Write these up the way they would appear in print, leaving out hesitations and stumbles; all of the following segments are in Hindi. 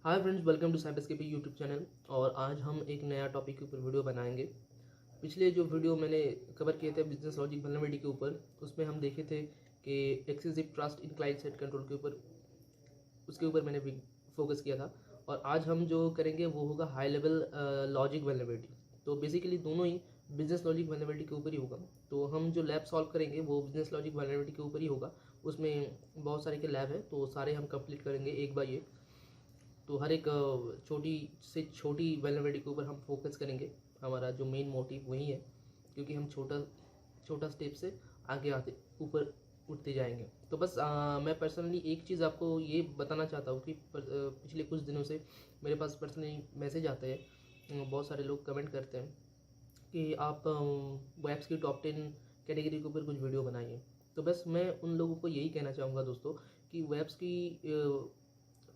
Hi friends, welcome to Cyberscapy YouTube channel. और आज हम एक नया टॉपिक के ऊपर वीडियो बनाएंगे। पिछले जो वीडियो मैंने कवर किए थे बिजनेस लॉजिक वल्नरेबिलिटी के ऊपर, उसमें हम देखे थे कि excessive trust in client side control के ऊपर, उसके ऊपर मैंने फोकस किया था। और आज हम जो करेंगे वो होगा हाई लेवल लॉजिक वल्नरेबिलिटी। तो बेसिकली दोनों ही बिजनेस लॉजिक वल्नरेबिलिटी के ऊपर ही होगा। तो हम जो लैब सॉल्व करेंगे वो बिजनेस लॉजिक वल्नरेबिलिटी के ऊपर ही होगा। उसमें बहुत सारे के लैब है, तो सारे हम कंप्लीट करेंगे एक बाय एक। तो हर एक छोटी से छोटी वेलनरेबिलिटी के ऊपर हम फोकस करेंगे। हमारा जो मेन मोटिव वही है, क्योंकि हम छोटा छोटा स्टेप से आगे आते ऊपर उठते जाएंगे। तो बस मैं पर्सनली एक चीज़ आपको ये बताना चाहता हूँ कि पिछले कुछ दिनों से मेरे पास पर्सनली मैसेज आते हैं। बहुत सारे लोग कमेंट करते हैं कि आप वेब्स की टॉप 10 कैटेगरी के ऊपर कुछ वीडियो बनाइए। तो बस मैं उन लोगों को यही कहना चाहूँगा दोस्तों कि वेब्स की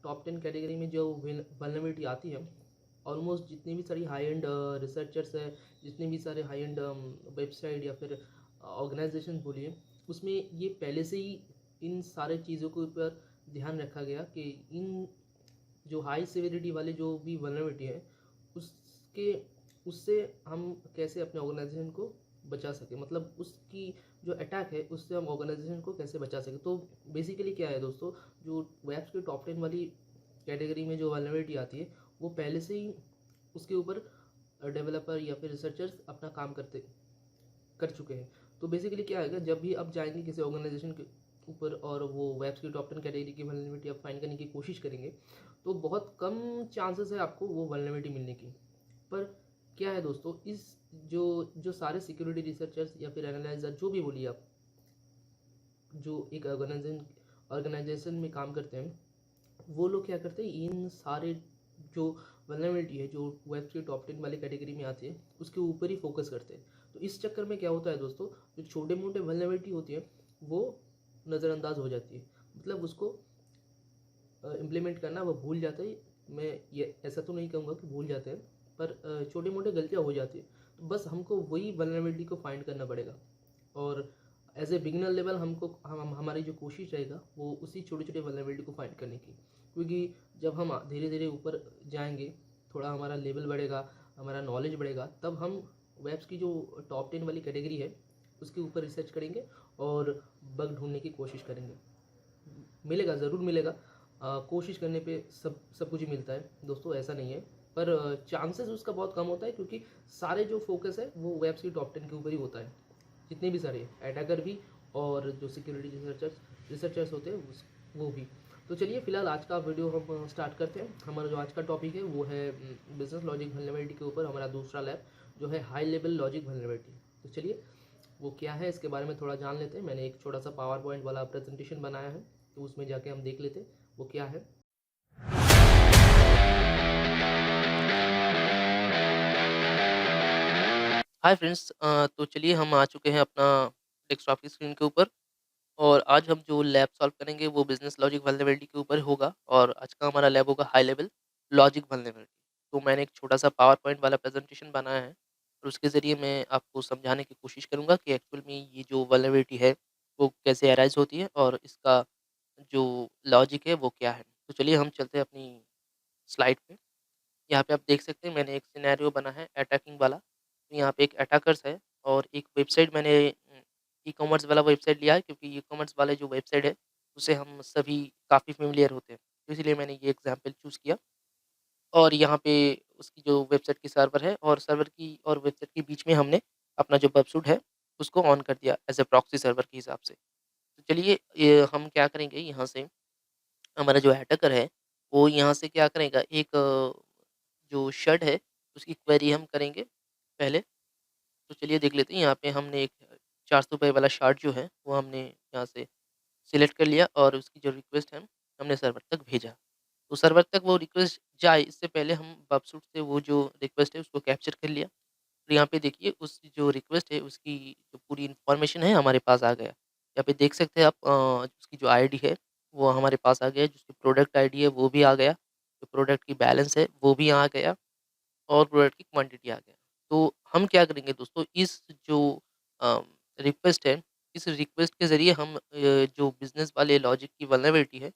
टॉप 10 कैटेगरी में जो वल्नरेबिलिटी आती है, ऑलमोस्ट जितनी भी सारी हाई एंड रिसर्चर्स है, जितने भी सारे हाई एंड वेबसाइट या फिर ऑर्गेनाइजेशन बोलिए, उसमें ये पहले से ही इन सारे चीज़ों के ऊपर ध्यान रखा गया कि इन जो हाई सिविरिटी वाले जो भी वल्नरेबिलिटी है, उसके उससे हम कैसे अपने ऑर्गेनाइजेशन को बचा सके, मतलब उसकी जो अटैक है उससे हम ऑर्गेनाइजेशन को कैसे बचा सके। तो बेसिकली क्या है दोस्तों, जो वेब्स के टॉप 10 वाली कैटेगरी में जो वल्नरेबिलिटी आती है, वो पहले से ही उसके ऊपर डेवलपर या फिर रिसर्चर्स अपना काम करते कर चुके हैं। तो बेसिकली क्या है, जब भी आप जाएंगे किसी ऑर्गेनाइजेशन के ऊपर और वो वेब्स की टॉप 10 कैटेगरी की वल्नरेबिलिटी आप फाइंड करने की कोशिश करेंगे, तो बहुत कम चांसेस है आपको वो वल्नरेबिलिटी मिलने की। पर क्या है दोस्तों, इस जो जो सारे सिक्योरिटी रिसर्चर्स या फिर एनालाइजर जो भी बोलिए आप, जो एक ऑर्गेनाइजेशन में काम करते हैं, वो लोग क्या करते हैं, इन सारे जो वल्नरेबिलिटी है जो वेब के टॉप 10 वाले कैटेगरी में आती है, उसके ऊपर ही फोकस करते हैं। तो इस चक्कर में क्या होता है दोस्तों, जो छोटे मोटे वल्नरेबिलिटी होती है वो नज़रअंदाज हो जाती है, मतलब उसको इम्प्लीमेंट करना वो भूल जाते हैं। मैं ये ऐसा तो नहीं कहूँगा कि भूल जाते हैं, पर छोटे मोटे गलतियाँ हो जाती है। तो बस हमको वही वल्नरेबिलिटी को फाइंड करना पड़ेगा। और एज ए बिगिनर लेवल हमको हमारी जो कोशिश रहेगा वो उसी छोटे छोटे वल्नरेबिलिटी को फाइंड करने की। क्योंकि जब हम धीरे धीरे ऊपर जाएंगे, थोड़ा हमारा लेवल बढ़ेगा, हमारा नॉलेज बढ़ेगा, तब हम वेब्स की जो टॉप 10 वाली कैटेगरी है उसके ऊपर रिसर्च करेंगे और बग ढूंढने की कोशिश करेंगे। मिलेगा, ज़रूर मिलेगा। कोशिश करने पे सब सब कुछ ही मिलता है दोस्तों, ऐसा नहीं है। पर चांसेस उसका बहुत कम होता है, क्योंकि सारे जो फोकस है वो वेब्स की टॉप 10 के ऊपर ही होता है। जितने भी सारे अटैकर भी और जो सिक्योरिटी रिसर्चर्स होते हैं वो भी। तो चलिए फिलहाल आज का वीडियो हम स्टार्ट करते हैं। हमारा जो आज का टॉपिक है वो है बिजनेस लॉजिक वल्नरेबिलिटी के ऊपर हमारा दूसरा लैब, जो है हाई लेवल लॉजिक वल्नरेबिलिटी। तो चलिए वो क्या है इसके बारे में थोड़ा जान लेते हैं। मैंने एक छोटा सा पावर पॉइंट वाला प्रेजेंटेशन बनाया है, तो उसमें जाके हम देख लेते हैं वो क्या है। हाय फ्रेंड्स, तो चलिए हम आ चुके हैं अपना डेस्कटॉप की स्क्रीन के ऊपर। और आज हम जो लैब सॉल्व करेंगे वो बिजनेस लॉजिक वल्नरेबिलिटी के ऊपर होगा। और आज का हमारा लैब होगा हाई लेवल लॉजिक वल्नरेबिलिटी। तो मैंने एक छोटा सा पावर पॉइंट वाला प्रेजेंटेशन बनाया है, और उसके ज़रिए मैं आपको समझाने की कोशिश करूँगा कि एक्चुअल में ये जो वल्नरेबिलिटी है वो कैसे अराइज होती है और इसका जो लॉजिक है वो क्या है। तो चलिए हम चलते हैं अपनी स्लाइड पे। यहाँ पे आप देख सकते हैं मैंने एक सिनेरियो बना है अटैकिंग वाला। तो यहाँ पे एक अटैकर्स है और एक वेबसाइट मैंने ई-कॉमर्स वाला वेबसाइट लिया है, क्योंकि ई-कॉमर्स वाले जो वेबसाइट है उससे हम सभी काफ़ी फ़ेमिलियर होते हैं। तो इसीलिए मैंने ये एग्ज़ाम्पल चूज़ किया। और यहाँ पे उसकी जो वेबसाइट की सर्वर है और सर्वर की और वेबसाइट के बीच में हमने अपना जो वेबसूट है उसको ऑन कर दिया एज़ अ प्रॉक्सी सर्वर के हिसाब से। तो चलिए ये हम क्या करेंगे, यहाँ से हमारा जो अटैकर है वो यहाँ से क्या करेगा, एक जो शर्ट है उसकी क्वेरी हम करेंगे पहले। तो चलिए देख लेते हैं। यहाँ पे हमने एक ₹400 वाला शर्ट जो है वो हमने यहाँ से सिलेक्ट कर लिया और उसकी जो रिक्वेस्ट है हमने सर्वर तक भेजा। तो सर्वर तक वो रिक्वेस्ट जाए इससे पहले हम वेबसूट से वो जो रिक्वेस्ट है उसको कैप्चर कर लिया। तो यहाँ पे देखिए उस जो रिक्वेस्ट है उसकी जो पूरी इन्फॉर्मेशन है हमारे पास आ गया। यहाँ पे देख सकते हैं आप, उसकी जो आईडी है वो हमारे पास आ गया, जिसकी प्रोडक्ट आईडी है वो भी आ गया, जो प्रोडक्ट की बैलेंस है वो भी आ गया और प्रोडक्ट की क्वांटिटी आ गया। तो हम क्या करेंगे दोस्तों, इस जो अ, रिक्वेस्ट है, इस रिक्वेस्ट के ज़रिए हम जो बिज़नेस वाले लॉजिक की वल्नरेबिलिटी है,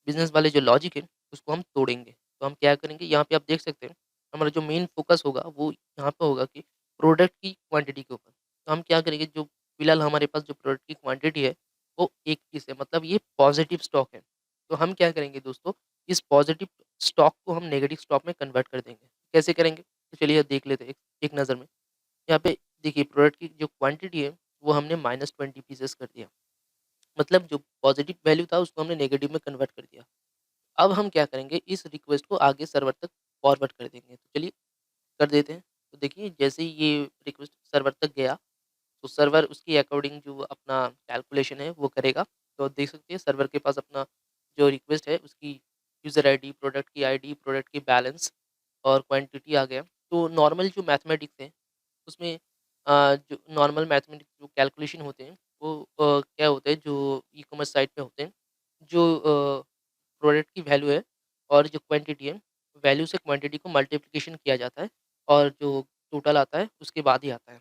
बिज़नेस वाले जो लॉजिक है उसको हम तोड़ेंगे। तो हम क्या करेंगे, यहाँ पे आप देख सकते हैं हमारा जो मेन फ़ोकस होगा वो यहाँ पे होगा कि प्रोडक्ट की क्वांटिटी के ऊपर। तो हम क्या करेंगे, जो फ़िलहाल हमारे पास जो प्रोडक्ट की क्वांटिटी है वो 1 पीस है, मतलब ये पॉज़िटिव स्टॉक है। तो हम क्या करेंगे दोस्तों, इस पॉज़िटिव स्टॉक को हम नेगेटिव स्टॉक में कन्वर्ट कर देंगे। कैसे करेंगे? तो चलिए देख लेते हैं एक एक नज़र में। यहाँ पे देखिए प्रोडक्ट की जो क्वांटिटी है वो हमने -20 पीसेस कर दिया। मतलब जो पॉज़िटिव वैल्यू था उसको हमने नेगेटिव में कन्वर्ट कर दिया। अब हम क्या करेंगे, इस रिक्वेस्ट को आगे सर्वर तक फॉरवर्ड कर देंगे। तो चलिए कर देते हैं। तो देखिए जैसे ही ये रिक्वेस्ट सर्वर तक गया, तो सर्वर उसके अकॉर्डिंग जो अपना कैलकुलेशन है वो करेगा। तो आप देख सकते हैं सर्वर के पास अपना जो रिक्वेस्ट है उसकी यूज़र आईडी, प्रोडक्ट की बैलेंस और क्वांटिटी आ गया। तो नॉर्मल जो मैथमेटिक्स है उसमें जो नॉर्मल मैथमेटिक्स जो कैलकुलेशन होते हैं वो क्या होता है, जो ई-कॉमर्स साइट पे होते हैं, जो प्रोडक्ट की वैल्यू है और जो क्वांटिटी है, वैल्यू से क्वांटिटी को मल्टीप्लिकेशन किया जाता है और जो टोटल आता है उसके बाद ही आता है।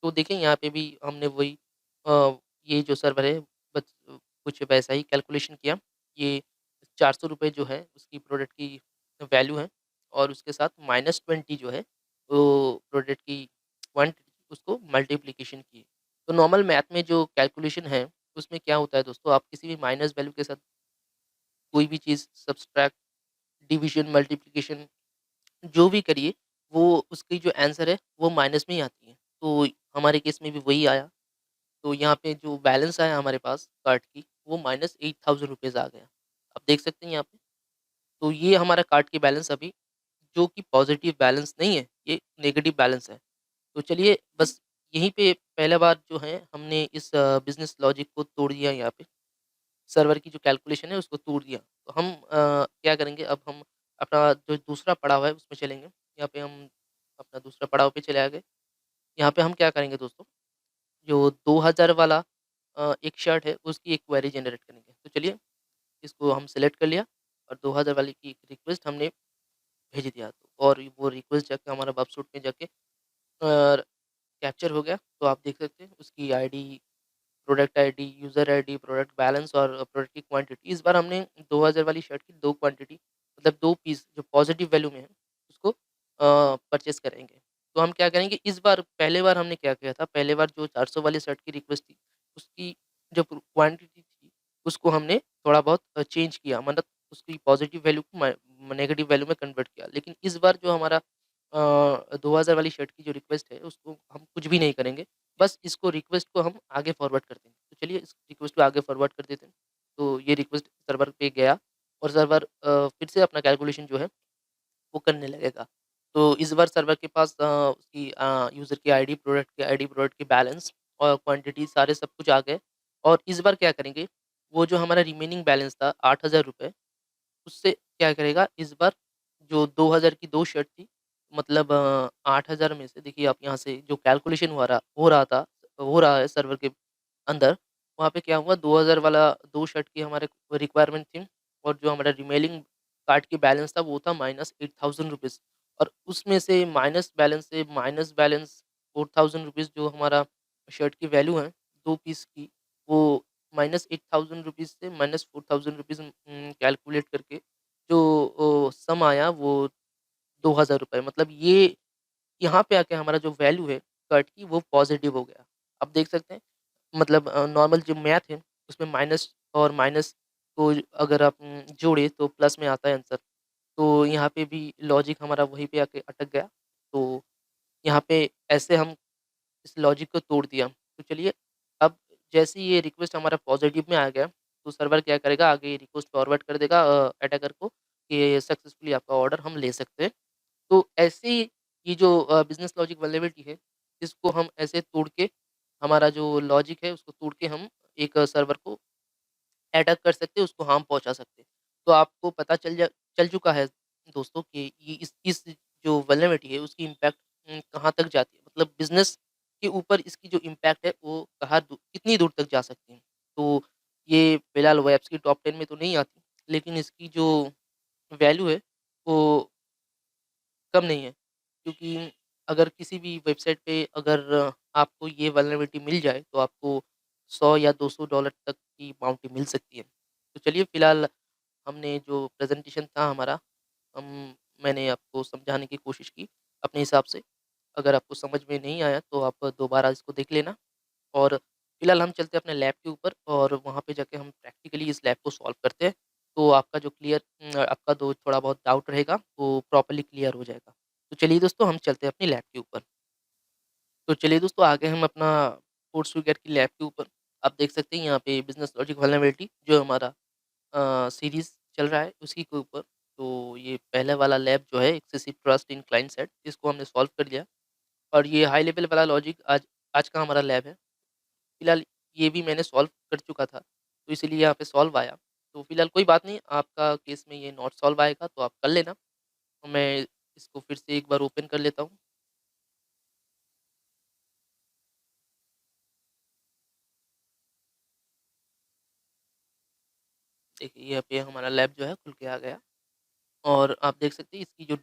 तो देखें यहाँ पे भी हमने वही ये जो सर्वर है बस कुछ वैसा ही कैलकुलेशन किया। ये ₹400 जो है उसकी प्रोडक्ट की वैल्यू है और उसके साथ -20 जो है वो प्रोडक्ट की क्वांटिटी उसको मल्टीप्लिकेशन की। तो नॉर्मल मैथ में जो कैलकुलेशन है उसमें क्या होता है दोस्तों, आप किसी भी माइनस वैल्यू के साथ कोई भी चीज़ सब्सट्रैक्ट, डिवीज़न, मल्टीप्लिकेशन जो भी करिए, वो उसकी जो आंसर है वो माइनस में ही आती है। तो हमारे केस में भी वही आया। तो यहाँ पे जो बैलेंस आया हमारे पास कार्ट की वो -8000 आ गया। आप देख सकते हैं यहाँ पे। तो ये हमारा कार्ट की बैलेंस अभी जो कि पॉज़िटिव बैलेंस नहीं है, ये नेगेटिव बैलेंस है। तो चलिए बस यहीं पे पहला बार जो है हमने इस बिज़नेस लॉजिक को तोड़ दिया यहाँ पे। सर्वर की जो कैलकुलेशन है उसको तोड़ दिया। तो हम क्या करेंगे, अब हम अपना जो दूसरा पड़ाव है उसमें चलेंगे। यहाँ पे हम अपना दूसरा पड़ाव पे चले आ गए। यहाँ पे हम क्या करेंगे दोस्तों, जो 2000 वाला एक शर्ट है उसकी एक क्वेरी जनरेट करेंगे। तो चलिए इसको हम सेलेक्ट कर लिया और 2000 वाले की एक रिक्वेस्ट हमने भेज दिया। और वो रिक्वेस्ट जाके हमारा वेबसाइट में जाके कैप्चर हो गया। तो आप देख सकते हैं उसकी ID, product ID, user ID, product balance और प्रोडक्ट की क्वांटिटी। इस बार हमने 2000 वाली शर्ट की 2 क्वांटिटी मतलब 2 पीस जो पॉज़िटिव वैल्यू में है उसको परचेज़ करेंगे। तो हम क्या करेंगे, इस बार पहले बार हमने क्या किया था, पहले बार जो 400 वाली शर्ट की रिक्वेस्ट थी, उसकी जो क्वांटिटी थी उसको हमने थोड़ा बहुत चेंज किया, मतलब उसकी पॉज़िटिव वैल्यू को नेगेटिव वैल्यू में कन्वर्ट किया। लेकिन इस बार जो हमारा 2000 वाली शर्ट की जो रिक्वेस्ट है उसको हम कुछ भी नहीं करेंगे। बस इसको रिक्वेस्ट को हम आगे फॉरवर्ड कर देंगे। तो चलिए इस रिक्वेस्ट को आगे फॉरवर्ड कर देते हैं। तो ये रिक्वेस्ट सर्वर पे गया और सर्वर फिर से अपना कैलकुलेशन जो है वो करने लगेगा। तो इस बार सर्वर के पास उसकी यूज़र की आईडी, प्रोडक्ट की बैलेंस और क्वांटिटी सारे सब कुछ आ गए। और इस बार क्या करेंगे, वो जो हमारा रिमेनिंग बैलेंस था ₹8000, उससे क्या करेगा इस बार, जो 2000 की 2 शर्ट थी, मतलब 8000 में से देखिए आप यहाँ से जो कैलकुलेशन हो रहा है सर्वर के अंदर, वहाँ पे क्या हुआ, 2000 वाला 2 शर्ट की हमारे रिक्वायरमेंट थी और जो हमारा रिमेनिंग कार्ड की बैलेंस था वो था -8000 और उसमें से माइनस बैलेंस ₹4000 जो हमारा शर्ट की वैल्यू है 2 पीस की, वो -8000 से -4000 कैलकुलेट करके जो सम आया वो ₹2000, मतलब ये यहाँ पे आके हमारा जो वैल्यू है कट की वो पॉज़िटिव हो गया। आप देख सकते हैं, मतलब नॉर्मल जो मैथ है उसमें माइनस और माइनस को अगर आप जोड़े तो प्लस में आता है आंसर। तो यहाँ पे भी लॉजिक हमारा वहीं पे आके अटक गया। तो यहाँ पे ऐसे हम इस लॉजिक को तोड़ दिया। तो चलिए अब जैसे ही ये रिक्वेस्ट हमारा पॉज़िटिव में आ गया, तो सर्वर क्या करेगा, आगे ये रिक्वेस्ट फॉरवर्ड कर देगा अटैकर को कि सक्सेसफुली आपका ऑर्डर हम ले सकते हैं। तो ऐसे ही ये जो बिज़नेस लॉजिक वल्नरेबिलिटी है, इसको हम ऐसे तोड़ के, हमारा जो लॉजिक है उसको तोड़ के हम एक सर्वर को अटैक कर सकते हैं, उसको हार्म पहुँचा सकते हैं। तो आपको पता चल चुका है दोस्तों कि ये इस जो वल्नरेबिलिटी है उसकी इम्पैक्ट कहाँ तक जाती है। मतलब बिज़नेस के ऊपर इसकी जो इम्पैक्ट है वो कितनी दूर तक जा सकती है। तो ये फिलहाल वेब्स की टॉप 10 में तो नहीं आती, लेकिन इसकी जो वैल्यू है वो कम नहीं है। क्योंकि अगर किसी भी वेबसाइट पे अगर आपको ये वल्नरेबिलिटी मिल जाए तो आपको 100 या $200 तक की बाउंटी मिल सकती है। तो चलिए फिलहाल हमने जो प्रेज़ेंटेशन था हमारा मैंने आपको समझाने की कोशिश की अपने हिसाब से। अगर आपको समझ में नहीं आया तो आप दोबारा इसको देख लेना। और फिलहाल हम चलते हैं अपने लैब के ऊपर और वहाँ पे जाके हम प्रैक्टिकली इस लैब को सॉल्व करते हैं। तो आपका जो आपका जो थोड़ा बहुत डाउट रहेगा वो प्रॉपर्ली क्लियर हो जाएगा। तो चलिए दोस्तों, हम चलते हैं अपनी लैब के ऊपर। तो चलिए दोस्तों, आ गए हम अपना फोर्स की लैब के ऊपर। आप देख सकते हैं यहाँ पे बिज़नेस लॉजिक वल्नरेबिलिटी जो हमारा सीरीज़ चल रहा है उसी के ऊपर। तो ये पहले वाला लैब जो है excessive trust in client side, इसको हमने सॉल्व कर लिया। और ये हाई लेवल वाला लॉजिक आज आज का हमारा लैब है। फिलहाल ये भी मैंने सॉल्व कर चुका था, तो इसीलिए यहाँ पे सॉल्व आया। तो फिलहाल कोई बात नहीं, आपका केस में ये नॉट सॉल्व आएगा तो आप कर लेना। तो मैं इसको फिर से एक बार ओपन कर लेता हूँ। देखिए यहाँ पे हमारा लैब जो है खुल के आ गया। और आप देख सकते हैं इसकी जो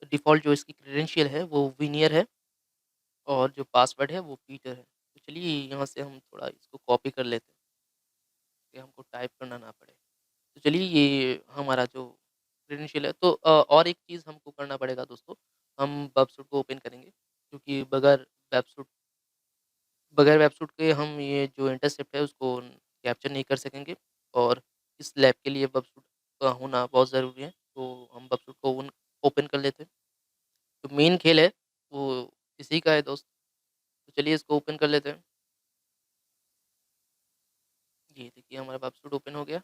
डिफ़ॉल्ट जो इसकी क्रेडेंशियल है वो विनियर है और जो पासवर्ड है वो पीटर है। तो चलिए यहाँ से हम थोड़ा इसको कॉपी कर लेते हैं कि हमको टाइप करना ना पड़े। तो चलिए ये हमारा जो क्रेडेंशियल है तो और एक चीज़ हमको करना पड़ेगा दोस्तों, हम वेबसूट को ओपन करेंगे क्योंकि बगैर वेबसूट के हम ये जो इंटरसेप्ट है उसको कैप्चर नहीं कर सकेंगे। और इस लैब के लिए वेबसूट का होना बहुत ज़रूरी है। तो हम वेबसूट को ओपन कर लेते हैं। जो मेन खेल है वो इसी का है दोस्त। तो चलिए इसको ओपन कर लेते हैं। ये देखिए हमारा वेबसूट ओपन हो गया।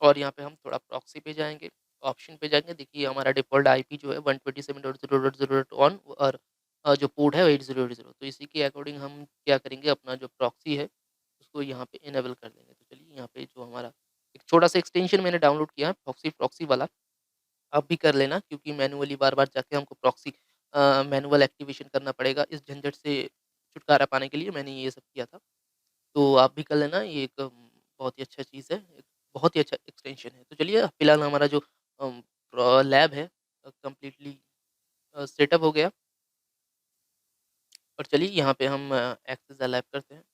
और यहाँ पे हम थोड़ा प्रॉक्सी पे जाएँगे, ऑप्शन पे जाएँगे। देखिए हमारा डिफ़ॉल्ट आईपी जो है 127.0.0.1 और जो पोर्ट है वो 8080। तो इसी के अकॉर्डिंग हम क्या करेंगे, अपना जो प्रॉक्सी है उसको यहाँ पे इनेबल कर देंगे। तो चलिए यहाँ पे जो हमारा एक छोटा-सा एक्सटेंशन मैंने डाउनलोड किया है प्रॉक्सी प्रॉक्सी वाला, आप भी कर लेना क्योंकि मैनुअली बार-बार जाके हमको प्रॉक्सी मैनुअल एक्टिवेशन करना पड़ेगा। इस झंझट से छुटकारा पाने के लिए मैंने ये सब किया था। तो आप भी कर लेना, ये एक बहुत ही अच्छा चीज़ है, एक बहुत ही अच्छा एक्सटेंशन है। तो चलिए फिलहाल हमारा जो लैब है कंप्लीटली सेटअप हो गया। और चलिए यहाँ पे हम एक्सेस द लैब करते हैं।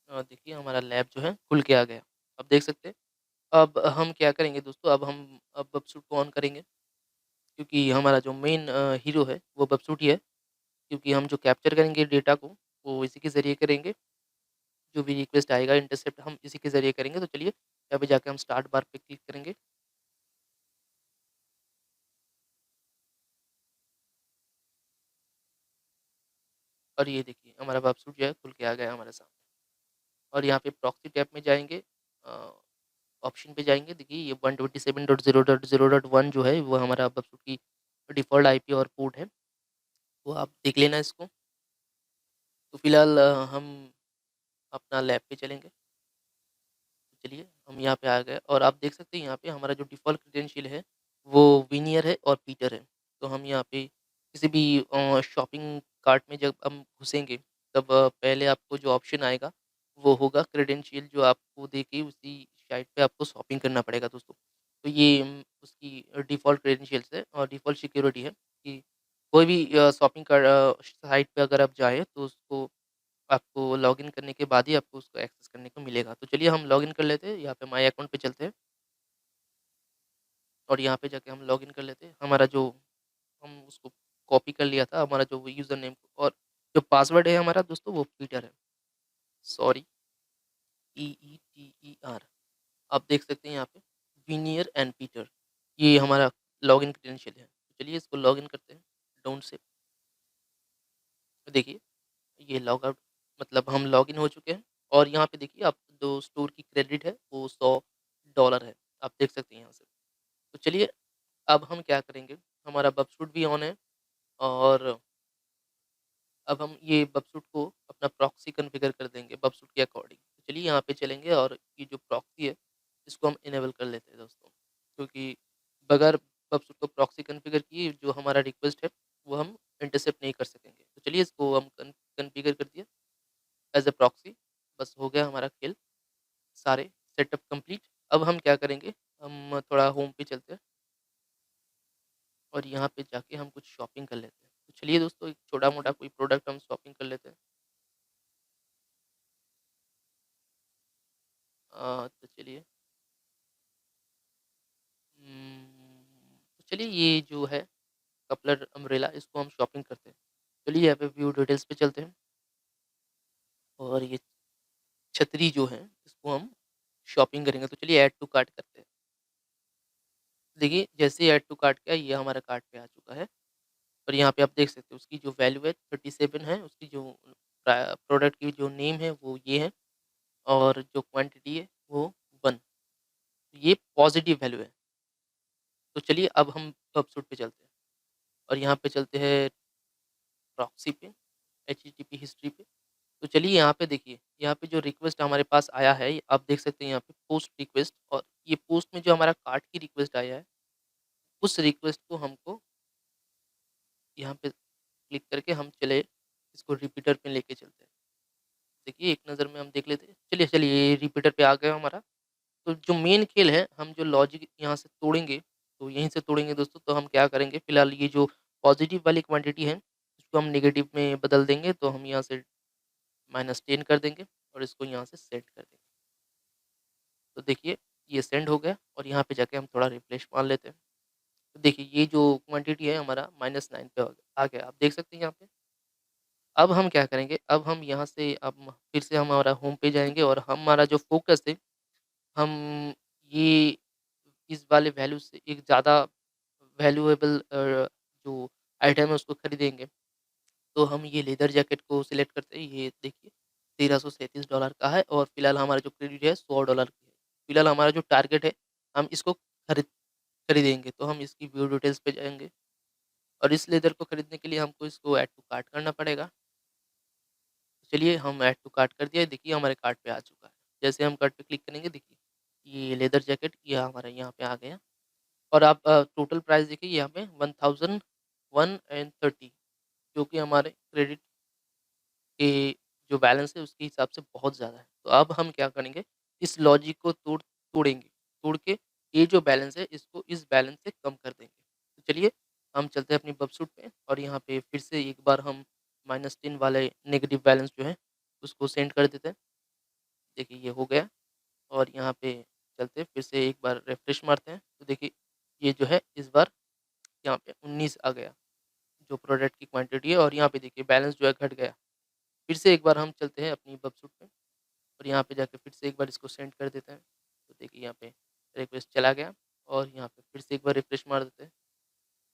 देखिए हमारा लैब जो है खुल के आ गया। आप देख सकते हैं। अब हम क्या करेंगे दोस्तों, अब वेबसूट को ऑन करेंगे क्योंकि हमारा जो मेन हीरो है वो वेबसूट ही है। क्योंकि हम जो कैप्चर करेंगे डेटा को वो इसी के ज़रिए करेंगे। जो भी रिक्वेस्ट आएगा इंटरसेप्ट हम इसी के ज़रिए करेंगे। तो चलिए यहाँ पे जाके हम स्टार्ट बार पे क्लिक करेंगे। और ये देखिए हमारा वेबसूट जो है खुल के आ गया हमारे सामने। और यहाँ पे प्रॉक्सी टैब में जाएँगे, ऑप्शन पे जाएँगे। देखिए ये 127.0.0.1 जो है वो हमारा वेबसूट की डिफ़ॉल्ट आईपी और पोर्ट है। तो आप देख लेना इसको। तो फिलहाल हम अपना लैब पे चलेंगे। तो चलिए हम यहाँ पे आ गए और आप देख सकते हैं यहाँ पे हमारा जो डिफ़ॉल्ट क्रेडेंशियल है वो विनियर है और पीटर है। तो हम यहाँ पे किसी भी शॉपिंग कार्ट में जब हम घुसेंगे तब पहले आपको जो ऑप्शन आएगा वो होगा क्रेडेंशियल, जो आपको देके उसी साइट पे आपको शॉपिंग करना पड़ेगा दोस्तों। तो ये उसकी डिफ़ॉल्ट क्रेडेंशियल्स है और डिफ़ॉल्ट सिक्योरिटी है कि कोई भी शॉपिंग साइट पे अगर आप जाएँ तो उसको आपको लॉगिन करने के बाद ही आपको उसको एक्सेस करने को मिलेगा। तो चलिए हम लॉगिन कर लेते हैं, यहाँ पे माय अकाउंट पे चलते हैं और यहाँ पे जाके हम लॉगिन कर लेते हैं। हमारा जो हम उसको कॉपी कर लिया था, हमारा जो यूज़र नेम और जो पासवर्ड है हमारा दोस्तों वो पीटर है। Sorry, PETER। आप देख सकते हैं यहाँ पे विनियर एंड पीटर, ये हमारा लॉगिन क्रेडेंशियल है। तो चलिए इसको लॉगिन करते हैं डाउन से। तो देखिए ये लॉग आउट मतलब हम लॉगिन हो चुके हैं। और यहाँ पे देखिए आप जो स्टोर की क्रेडिट है वो $100 है। आप देख सकते हैं यहाँ से। तो चलिए अब हम क्या करेंगे, हमारा बबसूट भी ऑन है और अब हम ये बबसूट को अपना प्रॉक्सी कॉन्फ़िगर कर देंगे बबसूट के अकॉर्डिंग। तो चलिए यहाँ पे चलेंगे और ये जो प्रॉक्सी है इसको हम इनेबल कर लेते हैं दोस्तों। क्योंकि बगैर बबसूट को प्रॉक्सी कॉन्फ़िगर किए जो हमारा रिक्वेस्ट है वो हम इंटरसेप्ट नहीं कर सकेंगे। तो चलिए इसको हम कॉन्फ़िगर कर दिया एज़ अ प्रॉक्सी। बस हो गया हमारा खेल, सारे सेटअप कंप्लीट। अब हम क्या करेंगे, हम थोड़ा होम पे चलते हैं और यहाँ पे जाके हम कुछ शॉपिंग कर लेते हैं। तो चलिए दोस्तों एक छोटा-मोटा कोई प्रोडक्ट हम शॉपिंग कर लेते हैं। तो चलिए तो चलिए ये जो है कपलर अम्ब्रेला इसको हम शॉपिंग करते हैं। चलिए यहाँ पे व्यू डिटेल्स पे चलते हैं और ये छतरी जो है इसको हम शॉपिंग करेंगे। तो चलिए ऐड टू कार्ट करते हैं। देखिए जैसे ही ऐड टू कार्ट किया ये हमारे कार्ट पे आ चुका है और यहाँ पे आप देख सकते हो उसकी जो वैल्यू है 37 है, उसकी जो प्रोडक्ट की जो नेम है वो ये है और जो क्वांटिटी है वो 1। ये पॉजिटिव वैल्यू है। तो चलिए अब हम पबसूट पे चलते हैं और यहाँ पे चलते हैं प्रॉक्सी पे, एचटीटीपी हिस्ट्री पे। तो चलिए यहाँ पे देखिए, यहाँ पे जो रिक्वेस्ट हमारे पास आया है, ये आप देख सकते हैं यहाँ पे पोस्ट रिक्वेस्ट और ये पोस्ट में जो हमारा कार्ट की रिक्वेस्ट आया है, उस रिक्वेस्ट को हमको यहाँ पे क्लिक करके हम चले इसको रिपीटर पे लेके चलते हैं। देखिए एक नज़र में हम देख लेते हैं। चलिए ये रिपीटर पे आ गया हमारा। तो जो मेन खेल है, हम जो लॉजिक यहाँ से तोड़ेंगे, तो यहीं से तोड़ेंगे दोस्तों। तो हम क्या करेंगे, फिलहाल ये जो पॉजिटिव वाली क्वांटिटी है, इसको हम नेगेटिव में बदल देंगे। तो हम यहाँ से -10 कर देंगे और इसको यहाँ से सेट कर देंगे। तो देखिए ये सेंड हो गया और यहाँ पे जाके हम थोड़ा रिफ्रेश मार लेते हैं। तो देखिए ये जो क्वांटिटी है हमारा -9 पे आ गया। आप देख सकते हैं यहाँ पे। अब हम क्या करेंगे, अब हम यहाँ से अब फिर से हमारा होम पे जाएँगे और हमारा जो फ़ोकस है, हम ये इस वाले वैल्यू से एक ज़्यादा वैल्यूएबल जो आइटम है उसको खरीदेंगे। तो हम ये लेदर जैकेट को सिलेक्ट करते हैं। ये देखिए $1337 का है और फिलहाल हमारा जो क्रेडिट है $100 की है। फिलहाल हमारा जो टारगेट है, हम इसको खरीदेंगे। तो हम इसकी व्यू डिटेल्स पे जाएँगे और इस लेदर को खरीदने के लिए हमको इसको ऐड टू कार्ट करना पड़ेगा। चलिए हम ऐड टू कार्ट कर दिया। देखिए हमारे कार्ट पे आ चुका है। जैसे हम कार्ट पे क्लिक करेंगे, देखिए ये लेदर जैकेट ये हमारा यहाँ पे आ गया और आप टोटल प्राइस देखिए यहाँ पे 1001 जो कि हमारे क्रेडिट के जो बैलेंस है उसके हिसाब से बहुत ज़्यादा है। तो अब हम क्या करेंगे, इस लॉजिक को तोड़ेंगे। तोड़ के ये जो बैलेंस है इसको इस बैलेंस से कम कर देंगे। तो चलिए हम चलते हैं अपनी बबसूट पे और यहाँ पे फिर से एक बार हम -10 वाले नेगेटिव बैलेंस जो है उसको सेंड कर देते हैं। देखिए ये हो गया और यहाँ पे चलते हैं फिर से एक बार रिफ्रेश मारते हैं। तो देखिए ये जो है इस बार यहाँ पे 19 आ गया, जो प्रोडक्ट की क्वांटिटी है और यहाँ पे देखिए बैलेंस जो है घट गया। फिर से एक बार हम चलते हैं अपनी वेबसाइट पे और यहाँ पे जाके फिर से एक बार इसको सेंड कर देते हैं। तो देखिए यहाँ पे रिक्वेस्ट चला गया और यहाँ पे फिर से एक बार रिफ्रेश मार देते हैं।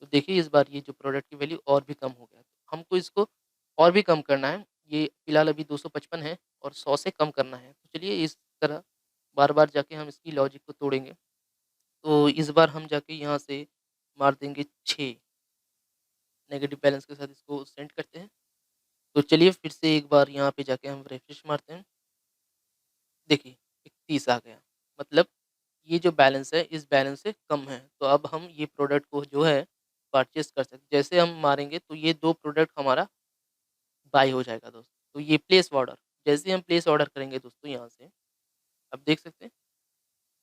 तो देखिए इस बार ये जो प्रोडक्ट की वैल्यू और भी कम हो गया। तो हमको इसको और भी कम करना है। ये फिलहाल अभी 255 है और 100 से कम करना है। तो चलिए इस तरह बार-बार जाके हम इसकी लॉजिक को तोड़ेंगे। तो इस बार हम जाके यहाँ से मार देंगे 6 नेगेटिव बैलेंस के साथ इसको सेंड करते हैं। तो चलिए फिर से एक बार यहाँ पे जाके हम रिफ्रेश मारते हैं। देखिए 31 आ गया। मतलब ये जो बैलेंस है इस बैलेंस से कम है। तो अब हम ये प्रोडक्ट को जो है परचेज़ कर सकते हैं। जैसे हम मारेंगे तो ये 2 प्रोडक्ट हमारा बाय हो जाएगा दोस्तों। तो ये प्लेस ऑर्डर, जैसे ही हम प्लेस ऑर्डर करेंगे दोस्तों यहाँ से, आप देख सकते हैं,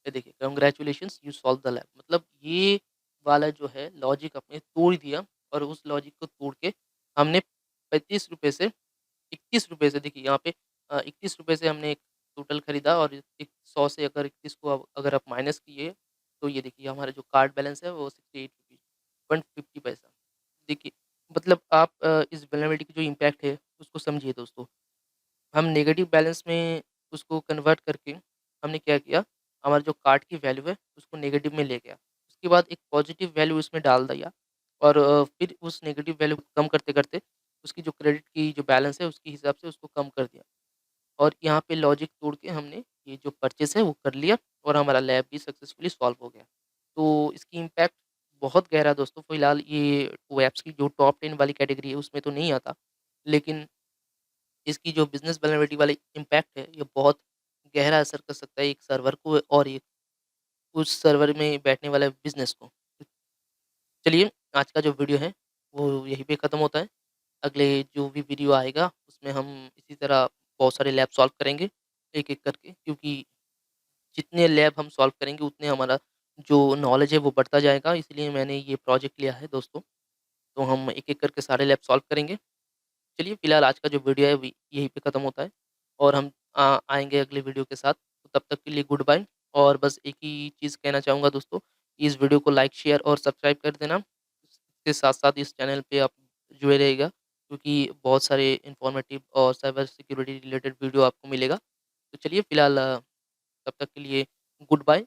ये देखिए congratulations you solve the lap. मतलब ये वाला जो है लॉजिक आपने तोड़ दिया और उस लॉजिक को तोड़ के हमने ₹35 से ₹21 से देखिए यहाँ पे ₹21 से हमने एक टोटल खरीदा और एक 100 से अगर 21 को अगर आप माइनस किए, तो ये देखिए हमारा जो कार्ड बैलेंस है वो 68 रुपीज़ 150 पैसा। देखिए मतलब आप इस वल्नरेबिलिटी की जो इम्पैक्ट है उसको समझिए दोस्तों। हम नेगेटिव बैलेंस में उसको कन्वर्ट करके हमने क्या किया, हमारा जो कार्ड की वैल्यू है उसको नेगेटिव में ले गया। उसके बाद एक पॉजिटिव वैल्यू इसमें डाल दिया और फिर उस नेगेटिव वैल्यू को कम करते-करते उसकी जो क्रेडिट की जो बैलेंस है उसके हिसाब से उसको कम कर दिया। और यहाँ पे लॉजिक तोड़ के हमने ये जो परचेज़ है वो कर लिया और हमारा लैब भी सक्सेसफुली सॉल्व हो गया। तो इसकी इम्पैक्ट बहुत गहरा है दोस्तों। फिलहाल ये वेब्स की जो टॉप 10 वाली कैटेगरी है उसमें तो नहीं आता। लेकिन इसकी जो बिज़नेस वल्नरेबिलिटी वाली इम्पैक्ट है, ये बहुत गहरा असर कर सकता है एक सर्वर को और एक उस सर्वर में बैठने वाले बिज़नेस को। चलिए, आज का जो वीडियो है, वो यहीं पे ख़त्म होता है। अगले जो भी वीडियो आएगा, उसमें हम इसी तरह बहुत सारे लैब सॉल्व करेंगे, एक-एक करके क्योंकि जितने लैब हम सॉल्व करेंगे, उतने हमारा जो नॉलेज है, वो बढ़ता जाएगा। इसलिए मैंने ये प्रोजेक्ट लिया है दोस्तों। तो हम एक-एक करके सारे लैब सॉल्व करेंगे। चलिए, फिलहाल आज का जो वीडियो है, वी यहीं पे ख़त्म होता है और हम आएँगे अगले वीडियो के साथ। तो तब तक के लिए गुड बाय। और बस एक ही चीज़ कहना चाहूँगा दोस्तों, कि इस वीडियो को लाइक, शेयर और सब्सक्राइब कर देना। इसके साथ-साथ इस चैनल पे आप जुड़े रहिएगा, क्योंकि बहुत सारे इन्फॉर्मेटिव और साइबर सिक्योरिटी रिलेटेड वीडियो आपको मिलेगा। तो चलिए फिलहाल तब तक के लिए गुड बाय।